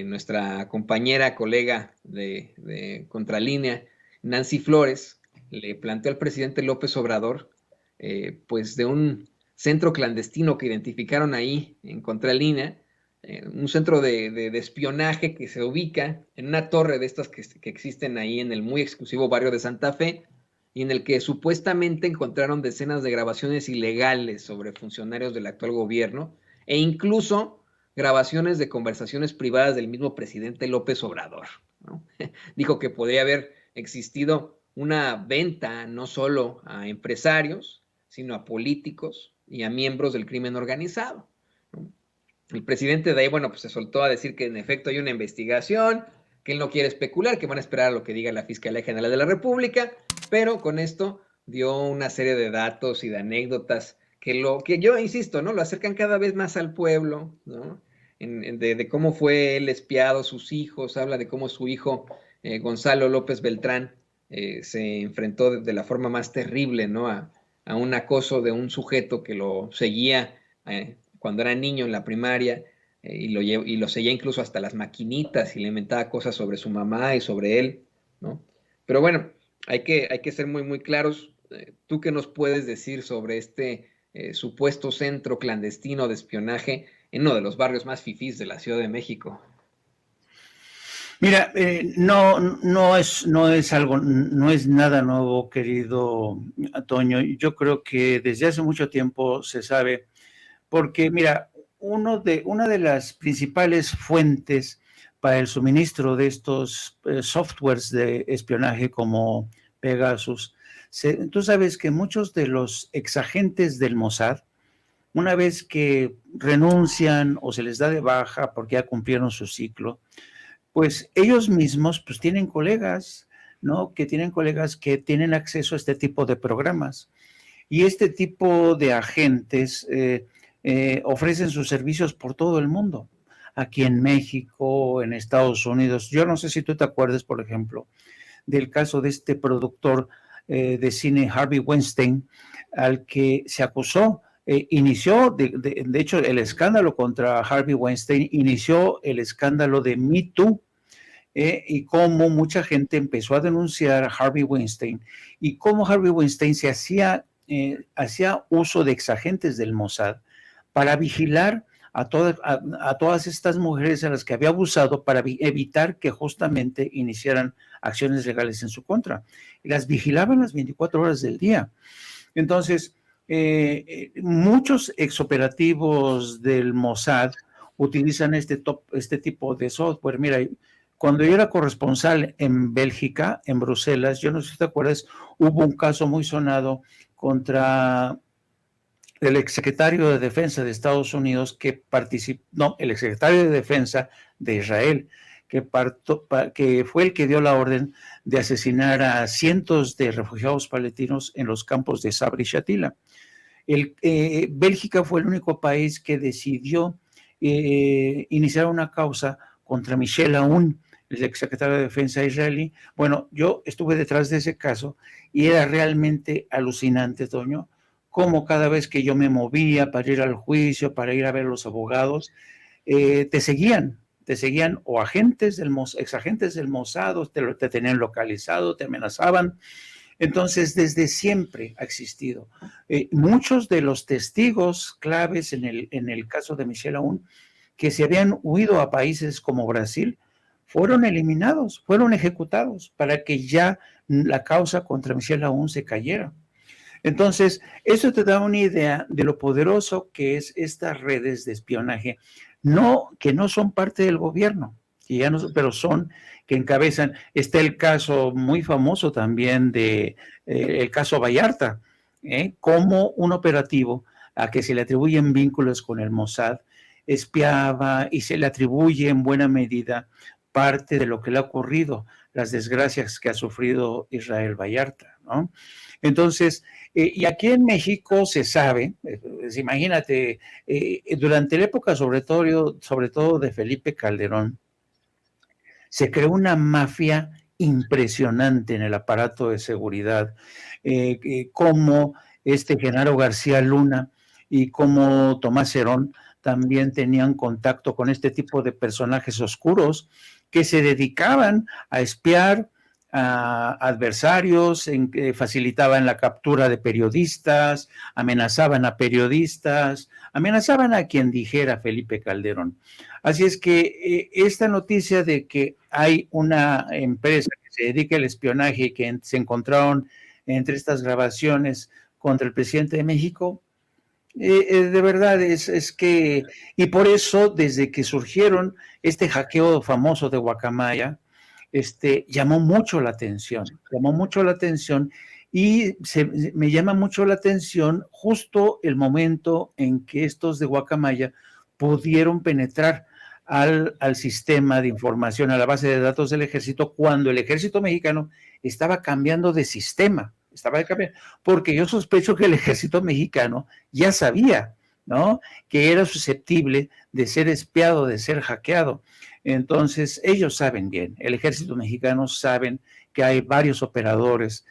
Nuestra compañera, colega de Contralínea, Nancy Flores, le planteó al presidente López Obrador pues de un centro clandestino que identificaron ahí en Contralínea, un centro de espionaje que se ubica en una torre de estas que existen ahí en el muy exclusivo barrio de Santa Fe, y en el que supuestamente encontraron decenas de grabaciones ilegales sobre funcionarios del actual gobierno e incluso grabaciones de conversaciones privadas del mismo presidente López Obrador, ¿no? Dijo que podría haber existido una venta no solo a empresarios, sino a políticos y a miembros del crimen organizado, ¿no? El presidente de ahí, bueno, pues se soltó a decir que en efecto hay una investigación, que él no quiere especular, que van a esperar a lo que diga la Fiscalía General de la República, pero con esto dio una serie de datos y de anécdotas que yo insisto, ¿no? Lo acercan cada vez más al pueblo, ¿no? De cómo fue él espiado, sus hijos, habla de cómo su hijo Gonzalo López Beltrán se enfrentó de la forma más terrible, ¿no? A un acoso de un sujeto que lo seguía cuando era niño en la primaria, y lo seguía incluso hasta las maquinitas y le inventaba cosas sobre su mamá y sobre él, ¿no? Pero bueno, hay que ser muy, muy claros. ¿Tú qué nos puedes decir sobre este supuesto centro clandestino de espionaje en uno de los barrios más fifís de la Ciudad de México? Mira, no es algo, no es nada nuevo, querido Toño. Yo creo que desde hace mucho tiempo se sabe, porque mira, una de las principales fuentes para el suministro de estos softwares de espionaje como Pegasus, tú sabes que muchos de los exagentes del Mossad, una vez que renuncian o se les da de baja porque ya cumplieron su ciclo, pues ellos mismos pues tienen colegas, ¿no? Que tienen colegas que tienen acceso a este tipo de programas. Y este tipo de agentes ofrecen sus servicios por todo el mundo. Aquí en México, en Estados Unidos. Yo no sé si tú te acuerdas, por ejemplo, del caso de este productor de cine Harvey Weinstein, al que se acusó. Inició, de hecho, el escándalo contra Harvey Weinstein inició el escándalo de Me Too, y cómo mucha gente empezó a denunciar a Harvey Weinstein y cómo Harvey Weinstein se hacía uso de exagentes del Mossad para vigilar a todas estas mujeres a las que había abusado para evitar que justamente iniciaran acciones legales en su contra. Y las vigilaban las 24 horas del día. Entonces, muchos exoperativos del Mossad utilizan este tipo de software. Mira, cuando yo era corresponsal en Bélgica, en Bruselas, yo no sé si te acuerdas, hubo un caso muy sonado contra el exsecretario de Defensa de Estados Unidos que el exsecretario de Defensa de Israel, que fue el que dio la orden de asesinar a cientos de refugiados palestinos en los campos de Sabra y Shatila. Bélgica fue el único país que decidió iniciar una causa contra Michel Aoun, el exsecretario de Defensa israelí. Bueno, yo estuve detrás de ese caso y era realmente alucinante, Toño, cómo cada vez que yo me movía para ir al juicio, para ir a ver a los abogados, te seguían o exagentes del Mossad, te tenían localizado, te amenazaban. Entonces, desde siempre ha existido. Muchos de los testigos claves en el caso de Michel Aoun, que se habían huido a países como Brasil, fueron eliminados, fueron ejecutados para que ya la causa contra Michel Aoun se cayera. Entonces, eso te da una idea de lo poderoso que es estas redes de espionaje, que no son parte del gobierno, pero son que encabezan. Está el caso muy famoso también el caso Vallarta, como un operativo a que se le atribuyen vínculos con el Mossad, espiaba y se le atribuye en buena medida parte de lo que le ha ocurrido, las desgracias que ha sufrido Israel Vallarta, ¿no? Entonces, y aquí en México se sabe, imagínate, durante la época sobre todo de Felipe Calderón, se creó una mafia impresionante en el aparato de seguridad, como Genaro García Luna y como Tomás Herón también tenían contacto con este tipo de personajes oscuros que se dedicaban a espiar a adversarios, facilitaban la captura de periodistas, amenazaban a periodistas, amenazaban a quien dijera Felipe Calderón. Así es que esta noticia de que hay una empresa que se dedica al espionaje y que se encontraron entre estas grabaciones contra el presidente de México, de verdad es que, y por eso desde que surgieron este hackeo famoso de Guacamaya, llamó mucho la atención y me llama mucho la atención justo el momento en que estos de Guacamaya pudieron penetrar al sistema de información, a la base de datos del ejército, cuando el ejército mexicano estaba cambiando de sistema. Porque yo sospecho que el ejército mexicano ya sabía, ¿no?, que era susceptible de ser espiado, de ser hackeado. Entonces, ellos saben bien, el ejército mexicano saben que hay varios operadores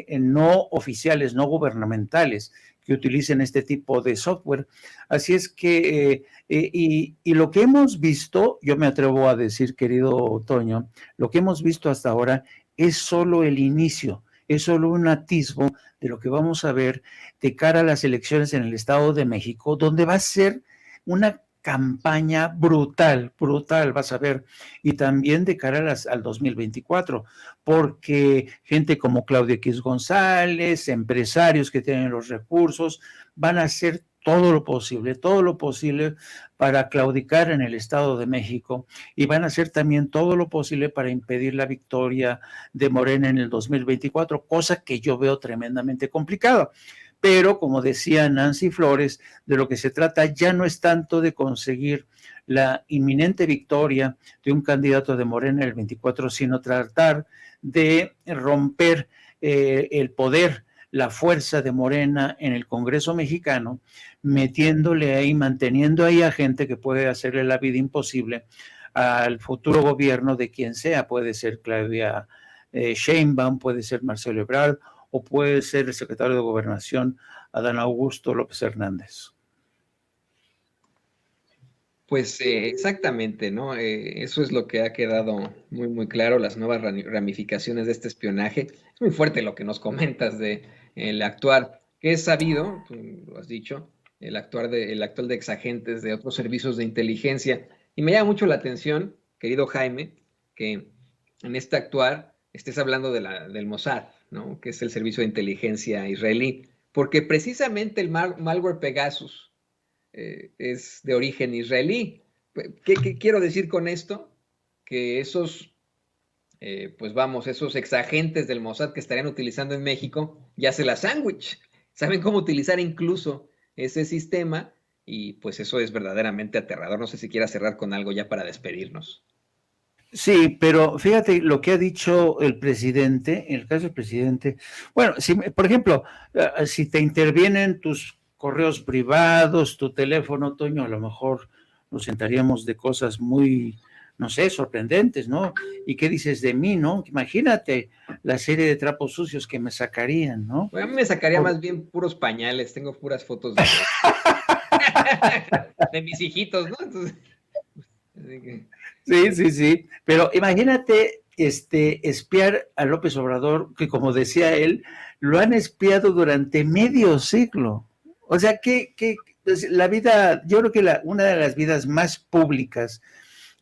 no oficiales, no gubernamentales, que utilicen este tipo de software. Así es que, y lo que hemos visto, yo me atrevo a decir, querido Toño, lo que hemos visto hasta ahora es solo el inicio, es solo un atisbo de lo que vamos a ver de cara a las elecciones en el Estado de México, donde va a ser una campaña brutal, brutal, vas a ver, y también de cara al 2024, porque gente como Claudia X González, empresarios que tienen los recursos, van a hacer todo lo posible para claudicar en el Estado de México y van a hacer también todo lo posible para impedir la victoria de Morena en el 2024, cosa que yo veo tremendamente complicada. Pero, como decía Nancy Flores, de lo que se trata ya no es tanto de conseguir la inminente victoria de un candidato de Morena en el 24, sino tratar de romper el poder, la fuerza de Morena en el Congreso mexicano, metiéndole ahí, manteniendo ahí a gente que puede hacerle la vida imposible al futuro gobierno de quien sea. Puede ser Claudia Sheinbaum, puede ser Marcelo Ebrard, o puede ser el secretario de Gobernación, Adán Augusto López Hernández. Pues exactamente, ¿no? Eso es lo que ha quedado muy, muy claro, las nuevas ramificaciones de este espionaje. Es muy fuerte lo que nos comentas de el actuar, que es sabido, tú lo has dicho, el actual de exagentes de otros servicios de inteligencia. Y me llama mucho la atención, querido Jaime, que en este actuar estés hablando del Mossad, ¿no? Que es el servicio de inteligencia israelí, porque precisamente el malware Pegasus es de origen israelí. ¿Qué quiero decir con esto? Que esos, esos exagentes del Mossad que estarían utilizando en México ya se la sándwich. Saben cómo utilizar incluso ese sistema y pues eso es verdaderamente aterrador. No sé si quiera cerrar con algo ya para despedirnos. Sí, pero fíjate lo que ha dicho el presidente, en el caso del presidente, bueno, si, por ejemplo, si te intervienen tus correos privados, tu teléfono, Toño, a lo mejor nos sentaríamos de cosas muy, no sé, sorprendentes, ¿no? ¿Y qué dices de mí, no? Imagínate la serie de trapos sucios que me sacarían, ¿no? Bueno, a mí me sacaría más bien puros pañales, tengo puras fotos de mis hijitos, ¿no? Entonces, así que... Sí, pero imagínate espiar a López Obrador, que como decía él, lo han espiado durante medio siglo. O sea, pues, la vida, yo creo que una de las vidas más públicas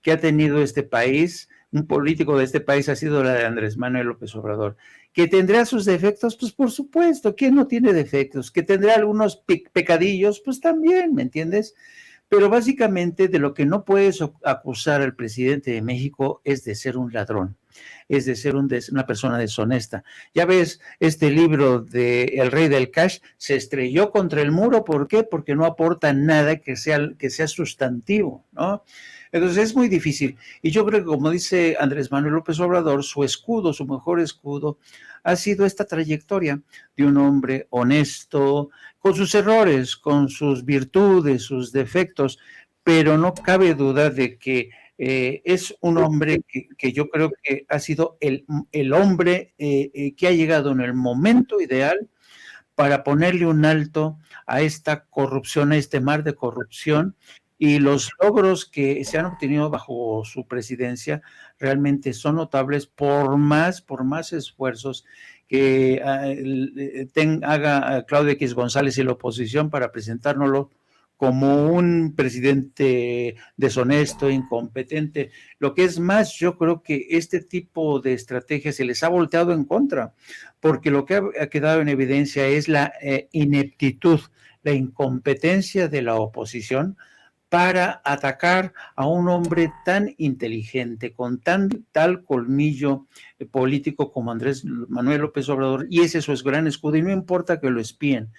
que ha tenido este país, un político de este país, ha sido la de Andrés Manuel López Obrador. ¿Que tendrá sus defectos? Pues por supuesto, ¿quién no tiene defectos? ¿Que tendrá algunos pecadillos? Pues también, ¿me entiendes? Pero básicamente de lo que no puedes acusar al presidente de México es de ser un ladrón, es de ser una persona deshonesta. Ya ves, este libro de El Rey del Cash se estrelló contra el muro. ¿Por qué? Porque no aporta nada que sea sustantivo, ¿no? Entonces es muy difícil. Y yo creo que, como dice Andrés Manuel López Obrador, su escudo, su mejor escudo, ha sido esta trayectoria de un hombre honesto, con sus errores, con sus virtudes, sus defectos, pero no cabe duda de que es un hombre que yo creo que ha sido el hombre que ha llegado en el momento ideal para ponerle un alto a esta corrupción, a este mar de corrupción, y los logros que se han obtenido bajo su presidencia realmente son notables por más esfuerzos que haga Claudia X González y la oposición para presentárnoslo como un presidente deshonesto, incompetente. Lo que es más, yo creo que este tipo de estrategias se les ha volteado en contra, porque lo que ha quedado en evidencia es la ineptitud, la incompetencia de la oposición para atacar a un hombre tan inteligente, con tal colmillo político como Andrés Manuel López Obrador, y ese es su gran escudo, y no importa que lo espíen,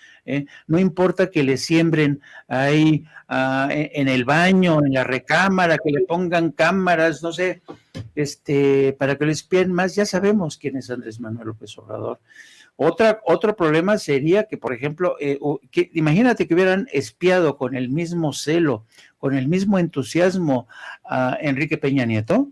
no importa que le siembren ahí en el baño, en la recámara, que le pongan cámaras, no sé, para que lo espíen más. Ya sabemos quién es Andrés Manuel López Obrador. Otro problema sería que, por ejemplo, imagínate que hubieran espiado con el mismo celo, con el mismo entusiasmo a Enrique Peña Nieto,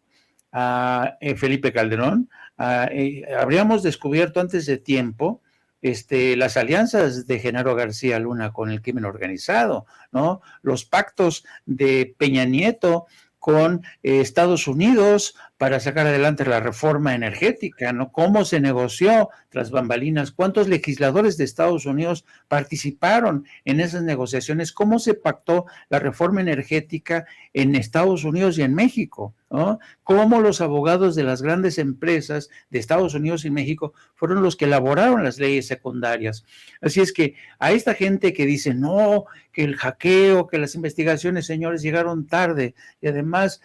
a Felipe Calderón. Habríamos descubierto antes de tiempo las alianzas de Genaro García Luna con el crimen organizado, ¿no? Los pactos de Peña Nieto con Estados Unidos para sacar adelante la reforma energética, ¿no? ¿Cómo se negoció tras bambalinas? ¿Cuántos legisladores de Estados Unidos participaron en esas negociaciones? ¿Cómo se pactó la reforma energética en Estados Unidos y en México, ¿no? Cómo los abogados de las grandes empresas de Estados Unidos y México fueron los que elaboraron las leyes secundarias. Así es que a esta gente que dice, no, que el hackeo, que las investigaciones, señores, llegaron tarde, y además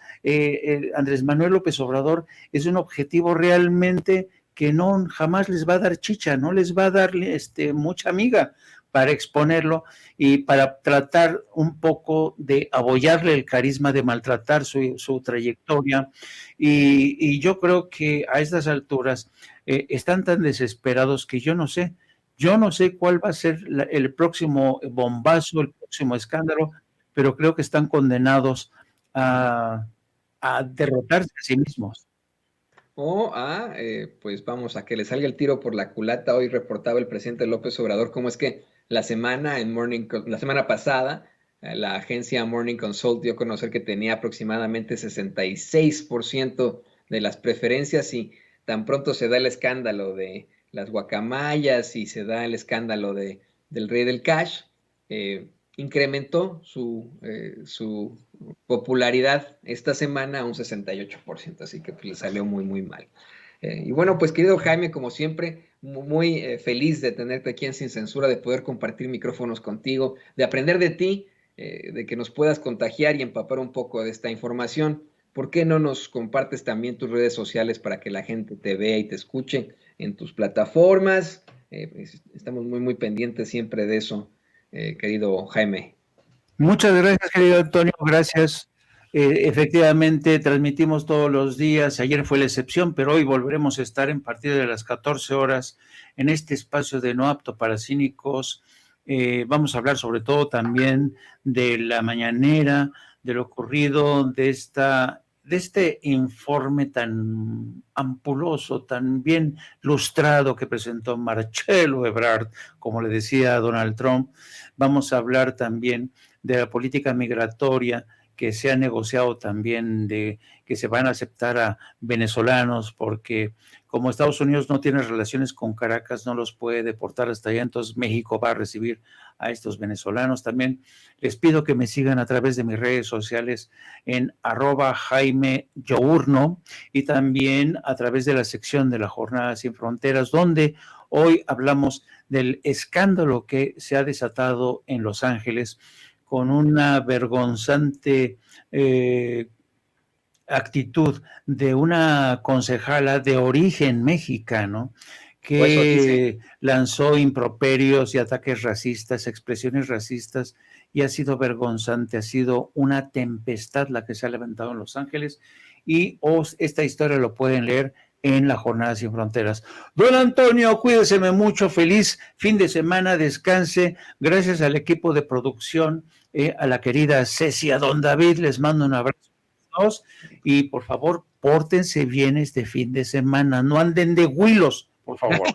Andrés Manuel López Obrador es un objetivo realmente que no jamás les va a dar chicha, no les va a dar mucha amiga para exponerlo y para tratar un poco de abollarle el carisma, de maltratar su trayectoria. Y yo creo que a estas alturas están tan desesperados que yo no sé cuál va a ser el próximo bombazo, el próximo escándalo, pero creo que están condenados a derrotarse a sí mismos. O pues vamos, a que le salga el tiro por la culata. Hoy reportaba el presidente López Obrador cómo es que la semana pasada, la agencia Morning Consult dio a conocer que tenía aproximadamente 66% de las preferencias, y tan pronto se da el escándalo de las guacamayas y se da el escándalo del rey del cash, incrementó su popularidad esta semana a un 68%, así que pues, le salió muy, muy mal. Y bueno, pues querido Jaime, como siempre, muy feliz de tenerte aquí en Sin Censura, de poder compartir micrófonos contigo, de aprender de ti, de que nos puedas contagiar y empapar un poco de esta información. ¿Por qué no nos compartes también tus redes sociales para que la gente te vea y te escuche en tus plataformas? Pues, estamos muy, muy pendientes siempre de eso, querido Jaime. Muchas gracias, querido Antonio, gracias. Efectivamente, transmitimos todos los días. Ayer fue la excepción, pero hoy volveremos a estar en partir de las 14 horas en este espacio de No Apto para Cínicos. Vamos a hablar sobre todo también de la mañanera, de lo ocurrido, de este informe tan ampuloso, tan bien lustrado que presentó Marcelo Ebrard, como le decía Donald Trump. Vamos a hablar también de la política migratoria que se ha negociado también, de que se van a aceptar a venezolanos, porque como Estados Unidos no tiene relaciones con Caracas, no los puede deportar hasta allá, entonces México va a recibir a estos venezolanos. También les pido que me sigan a través de mis redes sociales en @JaimeYourno y también a través de la sección de la Jornada Sin Fronteras, donde hoy hablamos del escándalo que se ha desatado en Los Ángeles con una vergonzante actitud de una concejala de origen mexicano que lanzó improperios y ataques racistas, expresiones racistas, y ha sido vergonzante, ha sido una tempestad la que se ha levantado en Los Ángeles, y esta historia lo pueden leer en la Jornada Sin Fronteras. Don Antonio, cuídese mucho, feliz fin de semana, descanse, gracias al equipo de producción, a la querida Ceci, a don David, les mando un abrazo a todos, y por favor, pórtense bien este fin de semana, no anden de huilos, por favor.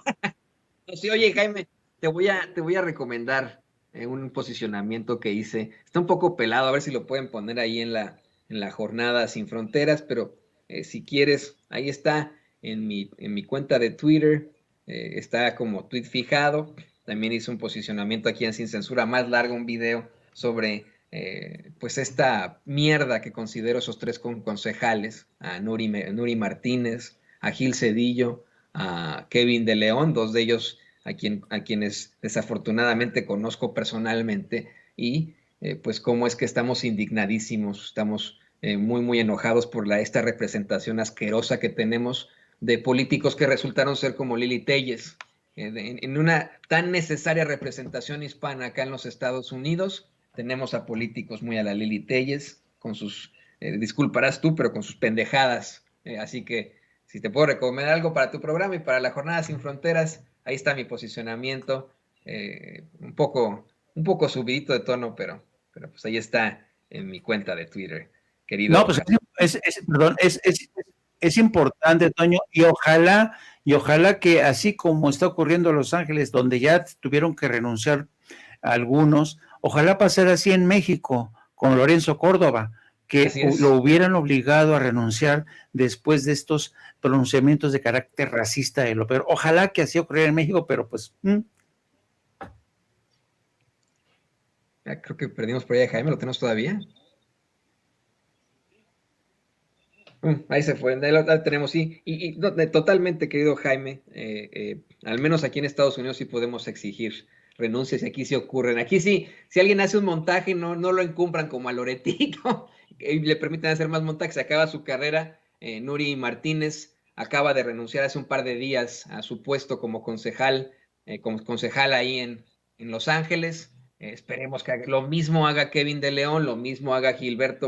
Sí, oye, Jaime, te voy a recomendar un posicionamiento que hice. Está un poco pelado, a ver si lo pueden poner ahí en la Jornada Sin Fronteras, pero si quieres, ahí está en mi cuenta de Twitter, está como tweet fijado. También hice un posicionamiento aquí en Sin Censura más largo, un video sobre pues esta mierda que considero esos tres concejales, a Nuri Martínez, a Gil Cedillo, a Kevin de León, dos de ellos a quienes desafortunadamente conozco personalmente, y pues cómo es que estamos indignadísimos, estamos muy, muy enojados por esta representación asquerosa que tenemos de políticos que resultaron ser como Lili Téllez, en una tan necesaria representación hispana acá en los Estados Unidos. Tenemos a políticos muy a la Lili Téllez, con sus, disculparás tú, pero con sus pendejadas. Así que si te puedo recomendar algo para tu programa y para la Jornada Sin Fronteras, ahí está mi posicionamiento, un poco subidito de tono, pero pues ahí está en mi cuenta de Twitter, querido. No, pues es importante, Toño, y ojalá que así como está ocurriendo en Los Ángeles, donde ya tuvieron que renunciar algunos, ojalá pasara así en México con Lorenzo Córdoba, que lo hubieran obligado a renunciar después de estos pronunciamientos de carácter racista de lo peor. Ojalá que así ocurriera en México, pero pues... Creo que perdimos por ahí a Jaime, ¿lo tenemos todavía? Ahí se fue, ahí lo tenemos, sí. Y no, totalmente, querido Jaime, al menos aquí en Estados Unidos sí podemos exigir renuncias y aquí sí ocurren. Aquí sí, si alguien hace un montaje, no lo encumbran como a Loretito y le permiten hacer más montajes. Se acaba su carrera. Nuri Martínez acaba de renunciar hace un par de días a su puesto como concejal ahí en Los Ángeles. Esperemos que lo mismo haga Kevin de León, lo mismo haga Gilbert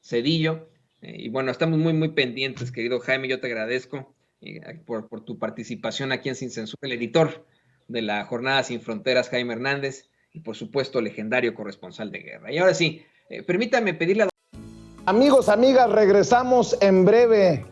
Cedillo. Y bueno, estamos muy, muy pendientes, querido Jaime. Yo te agradezco por tu participación aquí en Sin Censura, el editor de la Jornada Sin Fronteras, Jaime Hernández, y por supuesto, legendario corresponsal de guerra. Y ahora sí, permítame pedirle a... Amigos, amigas, regresamos en breve,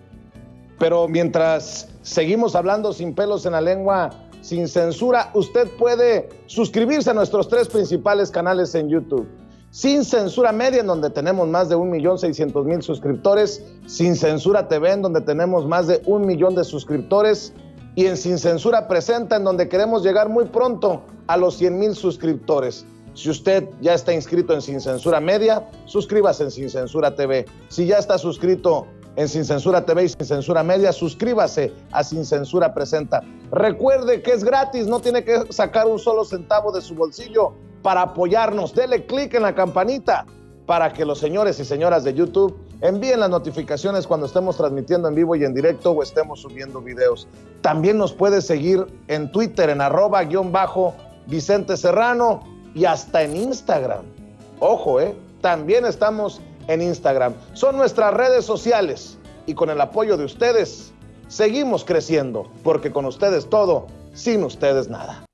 pero mientras seguimos hablando sin pelos en la lengua, sin censura, usted puede suscribirse a nuestros 3 principales canales en YouTube. Sin Censura Media, en donde tenemos más de 1,600,000 suscriptores, Sin Censura TV, en donde tenemos más de 1 millón de suscriptores, y en Sin Censura Presenta, en donde queremos llegar muy pronto a los 100,000 suscriptores. Si usted ya está inscrito en Sin Censura Media, suscríbase en Sin Censura TV. Si ya está suscrito en Sin Censura TV y Sin Censura Media, suscríbase a Sin Censura Presenta. Recuerde que es gratis, no tiene que sacar un solo centavo de su bolsillo para apoyarnos. Dele clic en la campanita para que los señores y señoras de YouTube envíen las notificaciones cuando estemos transmitiendo en vivo y en directo o estemos subiendo videos. También nos puede seguir en Twitter en @Vicente Serrano y hasta en Instagram. Ojo, también estamos en Instagram. Son nuestras redes sociales y con el apoyo de ustedes seguimos creciendo, porque con ustedes todo, sin ustedes nada.